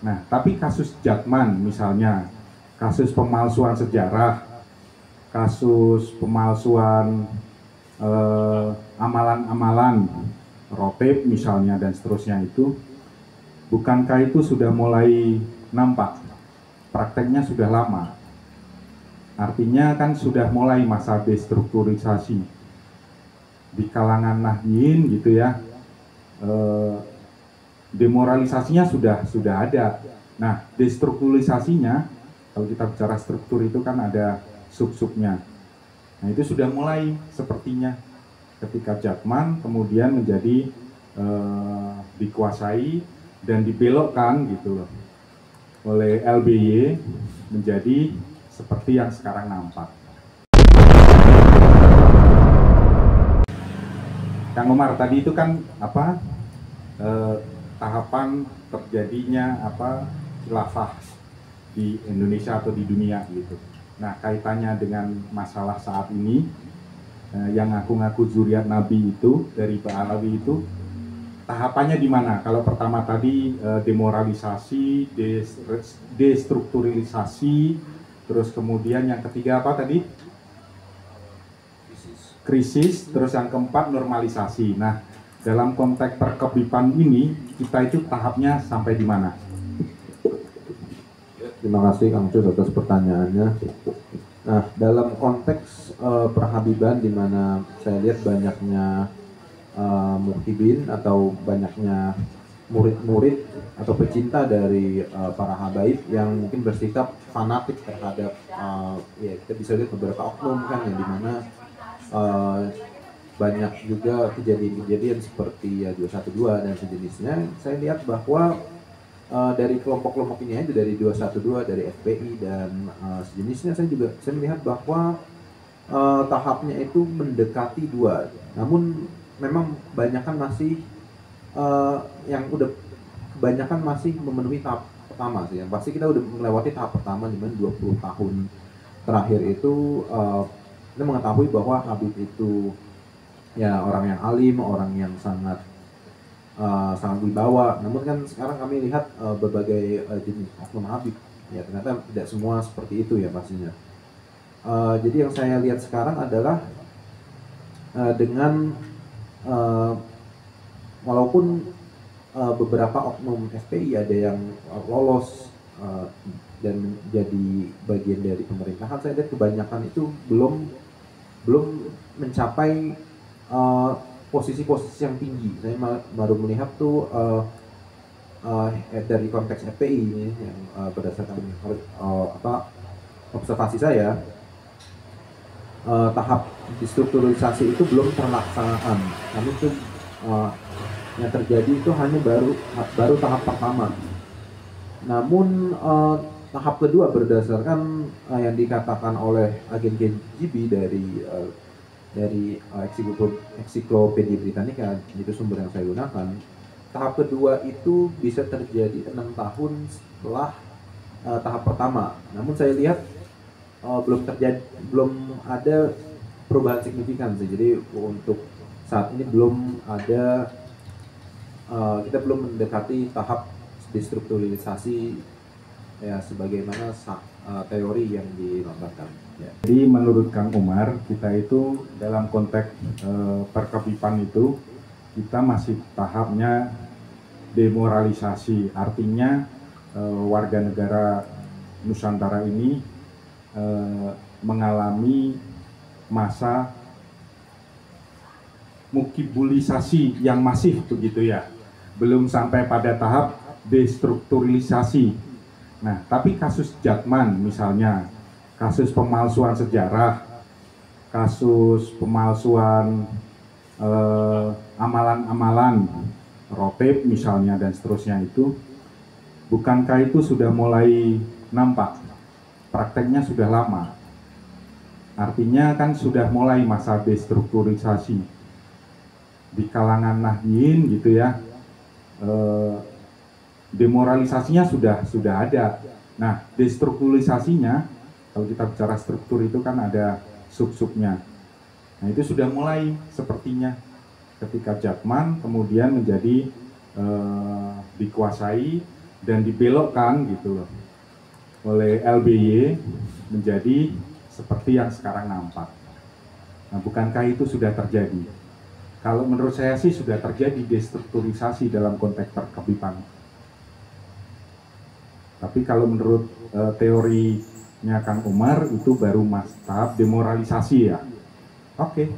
Nah, tapi kasus Jatman misalnya, kasus pemalsuan sejarah, kasus pemalsuan amalan-amalan, rotep misalnya dan seterusnya itu, bukankah itu sudah mulai nampak? Prakteknya sudah lama. Artinya kan sudah mulai masa destrukturisasi di kalangan Nahdien gitu ya. Demoralisasinya sudah ada. Nah, destrukturisasinya, kalau kita bicara struktur itu kan ada sub-subnya. Nah, itu sudah mulai sepertinya ketika Jatman kemudian menjadi dikuasai dan dibelokkan gitu loh oleh LBY menjadi seperti yang sekarang nampak. Kang Umar tadi itu kan apa tahapan terjadinya khilafah di Indonesia atau di dunia gitu. Nah, kaitannya dengan masalah saat ini yang ngaku-ngaku zuriat Nabi itu dari Pak Alawi itu tahapannya di mana? Kalau pertama tadi demoralisasi, destrukturalisasi, terus kemudian yang ketiga apa tadi? Krisis, terus yang keempat normalisasi. Nah, dalam konteks perkebipan ini kita itu tahapnya sampai di mana? Terima kasih Kang Cus atas pertanyaannya. Nah, dalam konteks perhabiban di mana saya lihat banyaknya muhibin atau banyaknya murid-murid atau pecinta dari para habaib yang mungkin bersikap fanatik terhadap ya kita bisa lihat beberapa oknum kan yang dimana banyak juga kejadian-kejadian seperti ya 212 dan sejenisnya. Saya lihat bahwa dari kelompok-kelompok ini aja, dari 212, dari FPI dan sejenisnya, saya melihat bahwa tahapnya itu mendekati 2. Namun memang kebanyakan masih kebanyakan masih memenuhi tahap pertama sih. Yang pasti kita udah melewati tahap pertama di mana 20 tahun terakhir itu kita mengetahui bahwa Habib itu ya orang yang alim, orang yang sangat wibawa. Namun kan sekarang kami lihat berbagai jenis oknum Habib. Ya ternyata tidak semua seperti itu ya pastinya. Jadi yang saya lihat sekarang adalah dengan walaupun beberapa oknum FPI ada yang lolos dan menjadi bagian dari pemerintahan, saya lihat kebanyakan itu belum mencapai posisi-posisi yang tinggi. Saya baru melihat tuh dari konteks FPI ini yang berdasarkan observasi saya, tahap destrukturalisasi itu belum terlaksanakan. Kami itu yang terjadi itu hanya baru tahap pertama. Namun tahap kedua berdasarkan yang dikatakan oleh agen KGB dari Ensiklopedia Britannica, itu sumber yang saya gunakan. Tahap kedua itu bisa terjadi 6 tahun setelah tahap pertama. Namun saya lihat belum ada perubahan signifikan sih. Jadi untuk saat ini belum ada, kita belum mendekati tahap destrukturalisasi ya sebagaimana teori yang dilontarkan. Ya. Jadi menurut Kang Umar, kita itu dalam konteks perkebipan itu kita masih tahapnya demoralisasi. Artinya warga negara Nusantara ini mengalami masa mukibulisasi yang masif begitu ya. Belum sampai pada tahap destrukturalisasi. Nah, tapi kasus Jatman misalnya, kasus pemalsuan sejarah, kasus pemalsuan amalan-amalan, rotep misalnya dan seterusnya itu, bukankah itu sudah mulai nampak? Prakteknya sudah lama. Artinya kan sudah mulai masa destrukturisasi di kalangan Nahdien gitu ya. Demoralisasinya sudah ada. Nah, destrukturalisasinya, kalau kita bicara struktur itu kan ada sub-subnya. Nah, itu sudah mulai sepertinya ketika Jatman kemudian menjadi dikuasai dan dibelokkan gitu loh oleh LBY menjadi seperti yang sekarang nampak. Nah, bukankah itu sudah terjadi? Kalau menurut saya sih sudah terjadi destrukturisasi dalam konteks perkebipan. Tapi kalau menurut teorinya Kang Umar itu baru tahap demoralisasi ya. Oke.